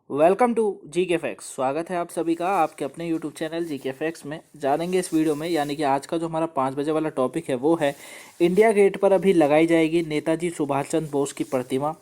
Welcome to जी के fax. स्वागत है आप सभी का आपके अपने यूट्यूब चैनल जी के फैक्स में। जानेंगे इस वीडियो में, यानी कि आज का जो हमारा 5 बजे वाला टॉपिक है वो है इंडिया गेट पर अभी लगाई जाएगी नेताजी सुभाष चंद्र बोस की प्रतिमा।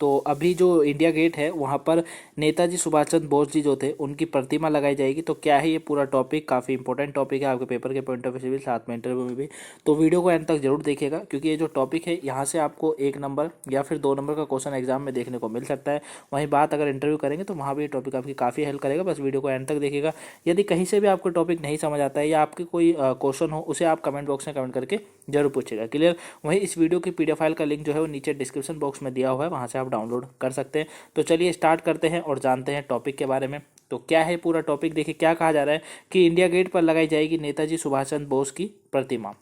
तो अभी जो इंडिया गेट है वहाँ पर नेताजी सुभाष चंद्र बोस जी जो थे उनकी प्रतिमा लगाई जाएगी। तो क्या है ये पूरा टॉपिक, काफ़ी इंपॉर्टेंट टॉपिक है आपके पेपर के पॉइंट ऑफ व्यू से भी, साथ में इंटरव्यू में भी। तो वीडियो को एंड तक जरूर देखिएगा, क्योंकि ये जो टॉपिक है यहाँ से आपको 1 नंबर या फिर 2 नंबर का क्वेश्चन एग्जाम में देखने को मिल सकता है। वहीं बात अगर इंटरव्यू करेंगे तो वहाँ भी ये टॉपिक आपकी काफ़ी हेल्प करेगा। बस वीडियो को एंड तक देखिएगा। यदि कहीं से भी आपको टॉपिक नहीं समझ आता है या आपके कोई क्वेश्चन हो, उसे आप कमेंट बॉक्स में कमेंट करके जरूर पूछेगा। क्लियर। वहीं इस वीडियो की पीडीएफ फाइल का लिंक जो है वो नीचे डिस्क्रिप्शन बॉक्स में दिया हुआ है, वहाँ से आप डाउनलोड कर सकते हैं। तो चलिए स्टार्ट करते हैं और जानते हैं टॉपिक के बारे में। तो क्या है पूरा टॉपिक, देखिए क्या कहा जा रहा है कि इंडिया गेट पर लगाई जाएगी नेताजी सुभाष चंद्र बोस की प्रतिमा।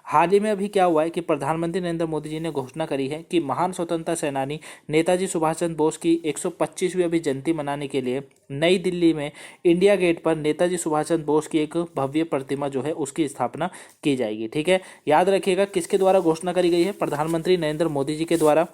हाल ही में अभी क्या हुआ है कि प्रधानमंत्री नरेंद्र मोदी जी ने घोषणा करी है कि महान स्वतंत्रता सेनानी नेताजी सुभाष चंद्र बोस की 125वीं अभी जयंती मनाने के लिए नई दिल्ली में इंडिया गेट पर नेताजी सुभाष चंद्र बोस की एक भव्य प्रतिमा जो है उसकी स्थापना की जाएगी। ठीक है, याद रखिएगा किसके द्वारा घोषणा करी गई है, प्रधानमंत्री नरेंद्र मोदी जी के द्वारा।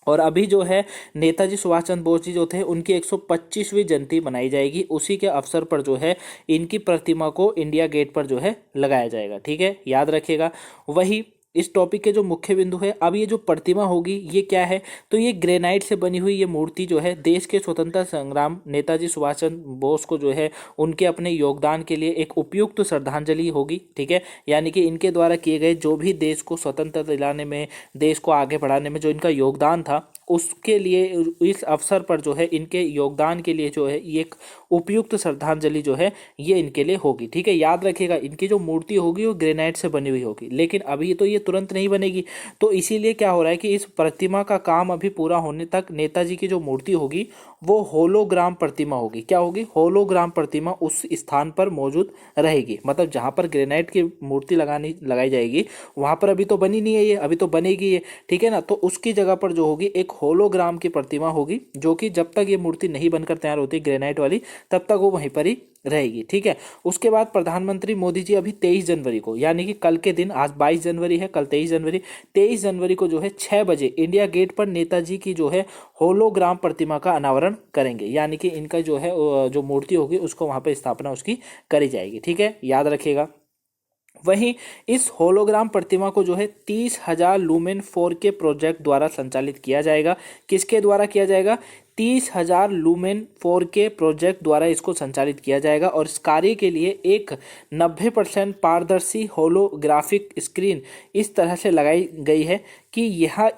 और अभी जो है नेताजी सुभाष चंद्र बोस जी जो थे उनकी 125वीं जयंती मनाई जाएगी। उसी के अवसर पर जो है इनकी प्रतिमा को इंडिया गेट पर जो है लगाया जाएगा। ठीक है, याद रखिएगा। वही इस टॉपिक के जो मुख्य बिंदु है, अब ये जो प्रतिमा होगी ये क्या है, तो ये ग्रेनाइट से बनी हुई ये मूर्ति जो है देश के स्वतंत्रता संग्राम नेताजी सुभाष चंद्र बोस को जो है उनके अपने योगदान के लिए एक उपयुक्त श्रद्धांजलि होगी। ठीक है, यानी कि इनके द्वारा किए गए जो भी देश को स्वतंत्रता दिलाने में, देश को आगे बढ़ाने में जो इनका योगदान था, उसके लिए इस अवसर पर जो है इनके योगदान के लिए जो है ये एक उपयुक्त श्रद्धांजलि जो है ये इनके लिए होगी। ठीक है, याद रखिएगा इनकी जो मूर्ति होगी वो ग्रेनाइट से बनी हुई होगी, लेकिन अभी तो ये तुरंत नहीं बनेगी। तो इसीलिए क्या हो रहा है कि इस प्रतिमा का काम अभी पूरा होने तक नेताजी की जो मूर्ति होगी वो होलोग्राम प्रतिमा होगी। क्या होगी? होलोग्राम प्रतिमा उस स्थान पर मौजूद रहेगी। मतलब जहां पर ग्रेनाइट की मूर्ति लगाई जाएगी वहां पर अभी तो बनी नहीं है ये, अभी तो बनेगी ये। ठीक है ना, तो उसकी जगह पर जो होगी एक होलोग्राम की प्रतिमा होगी, जो कि जब तक ये मूर्ति नहीं बनकर तैयार होती ग्रेनाइट वाली तब तक वो वहीं पर ही रहेगी। ठीक है, उसके बाद प्रधानमंत्री मोदी जी अभी 23 जनवरी को, यानी कि कल के दिन, आज 22 जनवरी है, कल 23 जनवरी को जो है 6 बजे इंडिया गेट पर नेताजी की जो है होलोग्राम प्रतिमा का अनावरण करेंगे। यानी कि इनका जो है जो मूर्ति होगी उसको वहां पर स्थापना उसकी करी जाएगी। ठीक है, याद रखिएगा। वहीं इस होलोग्राम प्रतिमा को जो है 30,000 लूमेन 4K प्रोजेक्ट द्वारा संचालित किया जाएगा। किसके द्वारा किया जाएगा? 30,000 लूमेन 4K प्रोजेक्ट द्वारा इसको संचालित किया जाएगा। और इस कार्य के लिए एक 90% पारदर्शी होलोग्राफिक स्क्रीन इस तरह से लगाई गई है कि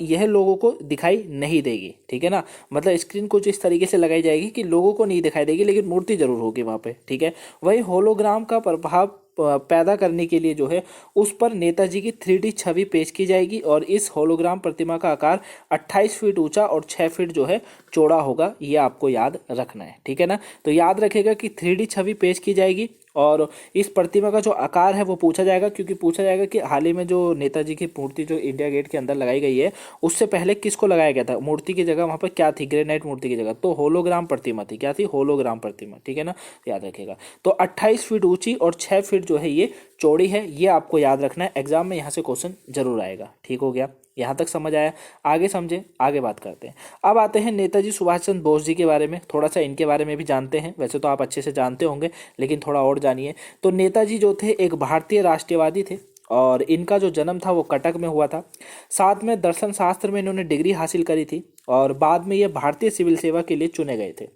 यह लोगों को दिखाई नहीं देगी। ठीक है ना, मतलब स्क्रीन कुछ इस तरीके से लगाई जाएगी कि लोगों को नहीं दिखाई देगी, लेकिन मूर्ति जरूर होगी वहां पे। ठीक है, वही होलोग्राम का प्रभाव पैदा करने के लिए जो है उस पर नेताजी की 3D छवि पेश की जाएगी। और इस होलोग्राम प्रतिमा का आकार 28 फीट ऊंचा और 6 फीट जो है चौड़ा होगा, ये आपको याद रखना है। ठीक है ना, तो याद रखेगा कि 3D छवि पेश की जाएगी और इस प्रतिमा का जो आकार है वो पूछा जाएगा, क्योंकि पूछा जाएगा कि हाल ही में जो नेताजी की मूर्ति जो इंडिया गेट के अंदर लगाई गई है उससे पहले किसको लगाया गया था, मूर्ति की जगह वहां पर क्या थी, ग्रेनाइट मूर्ति की जगह तो होलोग्राम प्रतिमा थी। क्या थी? होलोग्राम प्रतिमा। ठीक है ना, याद रखेगा। तो 28 फीट ऊंची और 6 फीट जो है ये चौड़ी है, ये आपको याद रखना है, एग्जाम में यहाँ से क्वेश्चन जरूर आएगा। ठीक हो गया, यहाँ तक समझ आया? आगे समझे, आगे बात करते हैं। अब आते हैं नेताजी सुभाष चंद्र बोस जी के बारे में, थोड़ा सा इनके बारे में भी जानते हैं। वैसे तो आप अच्छे से जानते होंगे, लेकिन थोड़ा और जानिए। तो नेताजी जो थे एक भारतीय राष्ट्रवादी थे और इनका जो जन्म था वो कटक में हुआ था। साथ में दर्शन शास्त्र में इन्होंने डिग्री हासिल करी थी और बाद में ये भारतीय सिविल सेवा के लिए चुने गए थे,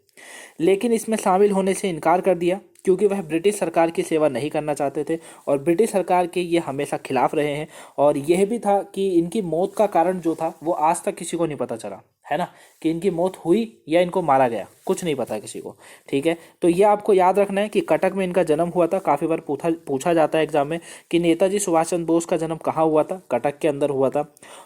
लेकिन इसमें शामिल होने से इनकार कर दिया क्योंकि वह ब्रिटिश सरकार की सेवा नहीं करना चाहते थे और ब्रिटिश सरकार के ये हमेशा खिलाफ रहे हैं। और यह भी था कि इनकी मौत का कारण जो था वो आज तक किसी को नहीं पता चला है ना, कि इनकी मौत हुई या इनको मारा गया, कुछ नहीं पता किसी को। ठीक है, तो ये आपको याद रखना है कि कटक में इनका जन्म हुआ था। काफ़ी बार पूछा जाता है एग्जाम में कि नेताजी सुभाष चंद्र बोस का जन्म कहाँ हुआ था, कटक के अंदर हुआ था।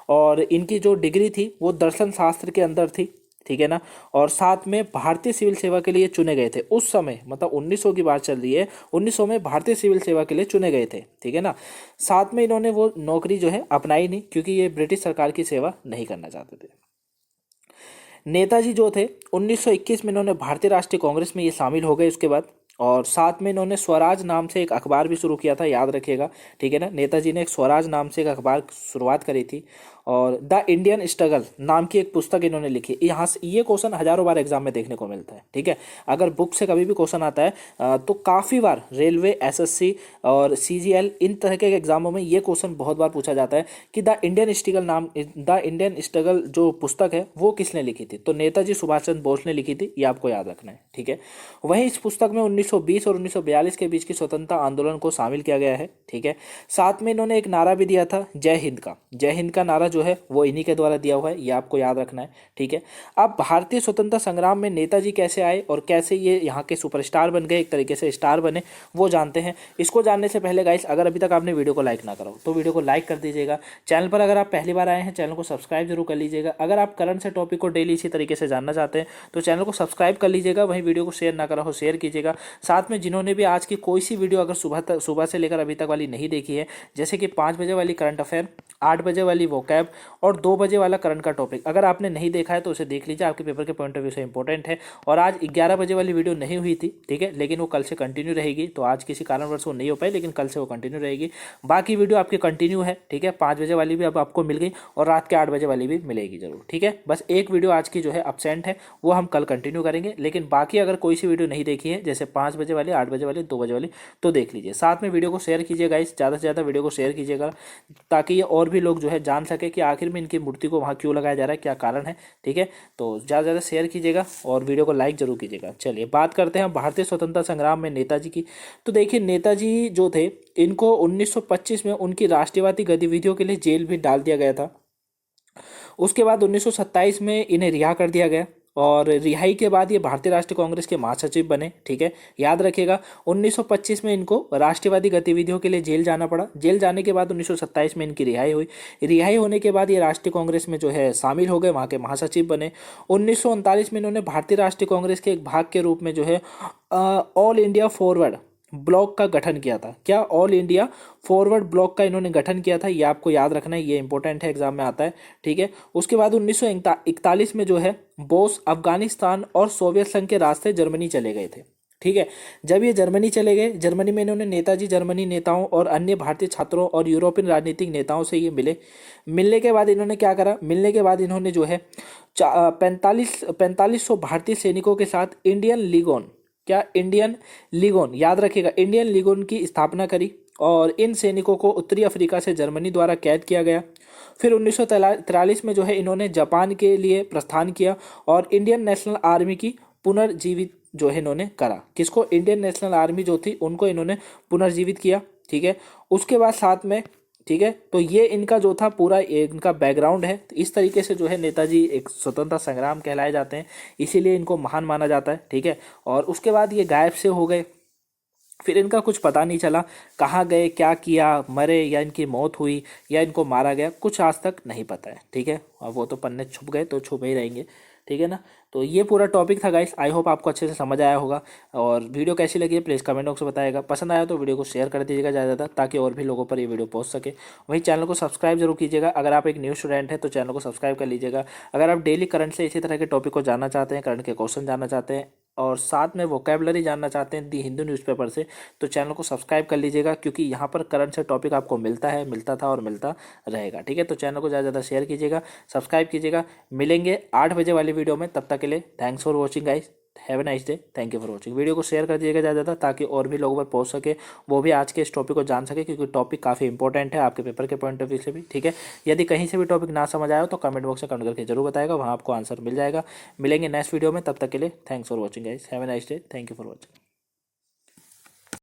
और इनकी जो डिग्री थी वो दर्शन शास्त्र के अंदर थी। ठीक है ना, और साथ में भारतीय सिविल सेवा के लिए चुने गए थे उस समय, मतलब 1900 की बात चल रही है, 1900 में भारतीय सिविल सेवा के लिए चुने गए थे। ठीक है ना, साथ में इन्होंने वो नौकरी जो है अपनाई नहीं क्योंकि ये ब्रिटिश सरकार की सेवा नहीं करना चाहते थे। नेताजी जो थे 1921 में इन्होंने भारतीय राष्ट्रीय कांग्रेस में ये शामिल हो गए उसके बाद। और साथ में इन्होंने स्वराज नाम से एक अखबार भी शुरू किया था, याद रखिएगा। ठीक है ना, नेताजी ने एक स्वराज नाम से एक अखबार शुरुआत करी थी और द इंडियन स्ट्रगल नाम की एक पुस्तक इन्होंने लिखी। यहाँ से ये क्वेश्चन हजारों बार एग्जाम में देखने को मिलता है, ठीक है। अगर बुक से कभी भी क्वेश्चन आता है तो काफ़ी बार रेलवे, एसएससी और सीजीएल इन तरह के एग्जामों में ये क्वेश्चन बहुत बार पूछा जाता है कि द इंडियन स्ट्रगल जो पुस्तक है वो किसने लिखी थी। तो नेताजी सुभाष चंद्र बोस ने लिखी थी, ये आपको याद रखना है, ठीक है। वहीं इस पुस्तक में 1920 और 1942 के बीच की स्वतंत्रता आंदोलन को शामिल किया गया है, ठीक है। साथ में इन्होंने एक नारा भी दिया था जय हिंद का। जय हिंद का नारा जो है वो इन्हीं के द्वारा दिया हुआ है, ये आपको याद रखना है, ठीक है। अब भारतीय स्वतंत्रता संग्राम में नेताजी कैसे आए और कैसे ये यहाँ के सुपरस्टार बन गए, एक तरीके से स्टार बने, वो जानते हैं। इसको जानने से पहले गाइस, अगर अभी तक आपने वीडियो को लाइक ना करो तो वीडियो को लाइक कर दीजिएगा। चैनल पर अगर आप पहली बार आए हैं, चैनल को सब्सक्राइब जरूर कर लीजिएगा। अगर आप करंट से टॉपिक को डेली इसी तरीके से जानना चाहते हैं तो चैनल को सब्सक्राइब कर लीजिएगा। वहीं वीडियो को शेयर ना करा हो शेयर कीजिएगा। साथ में जिन्होंने भी आज की कोई सी वीडियो अगर सुबह से लेकर अभी तक वाली नहीं देखी है, जैसे कि 5 बजे वाली करंट अफेयर, 8 बजे वाली वोकैब और 2 बजे वाला करंट का टॉपिक, अगर आपने नहीं देखा है तो उसे देख लीजिए, आपके पेपर के पॉइंट ऑफ व्यू से इंपॉर्टेंट है। और आज 11 बजे वाली वीडियो नहीं हुई थी, ठीक है, लेकिन वो कल से कंटिन्यू रहेगी। तो आज किसी कारणवश वो नहीं हो पाई, लेकिन कल से वो कंटिन्यू रहेगी। बाकी वीडियो आपकी कंटिन्यू है, ठीक है। 5 बजे वाली भी अब आपको मिल गई और रात के 8 बजे वाली भी मिलेगी जरूर, ठीक है। बस एक वीडियो आज की जो है एब्सेंट है, वो हम कल कंटिन्यू करेंगे। लेकिन बाकी अगर कोई सी वीडियो नहीं देखी है, जैसे 5 बजे वाली, 8 बजे वाली, 2 बजे वाली, तो देख लीजिए। साथ में वीडियो को शेयर कीजिएगा, इस ज़्यादा से ज़्यादा वीडियो को शेयर कीजिएगा, ताकि ये और भी लोग जो है जान सके कि आखिर में इनकी मूर्ति को वहाँ क्यों लगाया जा रहा है, क्या कारण है, ठीक है। तो ज़्यादा से ज़्यादा शेयर कीजिएगा और वीडियो को लाइक जरूर कीजिएगा। चलिए बात करते हैं भारतीय स्वतंत्रता संग्राम में नेताजी की। तो देखिए, नेताजी जो थे, इनको 1925 में उनकी राष्ट्रवादी गतिविधियों के लिए जेल भी डाल दिया गया था। उसके बाद 1927 में इन्हें रिहा कर दिया गया और रिहाई के बाद ये भारतीय राष्ट्रीय कांग्रेस के महासचिव बने, ठीक है। याद रखिएगा, 1925 में इनको राष्ट्रवादी गतिविधियों के लिए जेल जाना पड़ा। जेल जाने के बाद 1927 में इनकी रिहाई हुई। रिहाई होने के बाद ये राष्ट्रीय कांग्रेस में जो है शामिल हो गए, वहाँ के महासचिव बने। 1939 में इन्होंने भारतीय राष्ट्रीय कांग्रेस के एक भाग के रूप में जो है ऑल इंडिया फॉरवर्ड ब्लॉक का गठन किया था। क्या? ऑल इंडिया फॉरवर्ड ब्लॉक का इन्होंने गठन किया था, ये आपको याद रखना है, ये इंपॉर्टेंट है, एग्जाम में आता है, ठीक है। उसके बाद 1941 में जो है बोस अफगानिस्तान और सोवियत संघ के रास्ते जर्मनी चले गए थे, ठीक है। जब ये जर्मनी चले गए, जर्मनी में इन्होंने नेताजी, जर्मनी नेताओं और अन्य भारतीय छात्रों और यूरोपियन राजनीतिक नेताओं से ये मिले। मिलने के बाद इन्होंने क्या करा? मिलने के बाद इन्होंने जो है 4500 भारतीय सैनिकों के साथ इंडियन लीगोन, क्या? इंडियन लीगोन, याद रखिएगा, इंडियन लीगोन की स्थापना करी और इन सैनिकों को उत्तरी अफ्रीका से जर्मनी द्वारा कैद किया गया। फिर 1943 में जो है इन्होंने जापान के लिए प्रस्थान किया और इंडियन नेशनल आर्मी की पुनर्जीवित जो है इन्होंने करा। किसको? इंडियन नेशनल आर्मी जो थी उनको इन्होंने पुनर्जीवित किया, ठीक है। उसके बाद साथ में, ठीक है, तो ये इनका जो था पूरा इनका बैकग्राउंड है। तो इस तरीके से जो है नेताजी एक स्वतंत्रता संग्राम कहलाए जाते हैं, इसीलिए इनको महान माना जाता है, ठीक है। और उसके बाद ये गायब से हो गए, फिर इनका कुछ पता नहीं चला, कहाँ गए, क्या किया, मरे या इनकी मौत हुई या इनको मारा गया, कुछ आज तक नहीं पता है, ठीक है। अब वो तो पन्ने छुप गए तो छुप ही रहेंगे, ठीक है ना। तो ये पूरा टॉपिक था गाइस, आई होप आपको अच्छे से समझ आया होगा। और वीडियो कैसी लगी है प्लीज़ कमेंट बॉक्स में बताइएगा। पसंद आया तो वीडियो को शेयर कर दीजिएगा ज़्यादा, ताकि और भी लोगों पर ये वीडियो पहुंच सके। वहीं चैनल को सब्सक्राइब जरूर कीजिएगा। अगर आप एक न्यू स्टूडेंट हैं तो चैनल को सब्सक्राइब कर लीजिएगा। अगर आप डेली करंट से इसी तरह के टॉपिक को जानना चाहते हैं, करंट के क्वेश्चन जानना चाहते हैं और साथ में वोकैबलरी जानना चाहते हैं दी हिंदू न्यूज़पेपर से, तो चैनल को सब्सक्राइब कर लीजिएगा, क्योंकि यहाँ पर करंट से टॉपिक आपको मिलता है, मिलता था और मिलता रहेगा, ठीक है। तो चैनल को ज़्यादा शेयर कीजिएगा, सब्सक्राइब कीजिएगा। मिलेंगे 8 बजे वाली वीडियो में, तब तक के लिए thanks for watching guys, have a nice day, thank you for watching. Video को शेयर कर दीजिएगा ज़्यादा, ताकि और भी लोगों पर पहुंच सके, वो भी आज के इस टॉपिक को जान सके, क्योंकि टॉपिक काफ़ी इंपॉर्टेंट है आपके पेपर के पॉइंट ऑफ व्यू से भी, ठीक है। यदि कहीं से भी टॉपिक ना समझ आया हो तो कमेंट बॉक्स में कमेंट करके जरूर बताएगा, वहाँ आपको आंसर मिल जाएगा। मिलेंगे नेक्स्ट वीडियो में, तब तक के लिए thanks for watching guys, have a nice day, thank you for watching.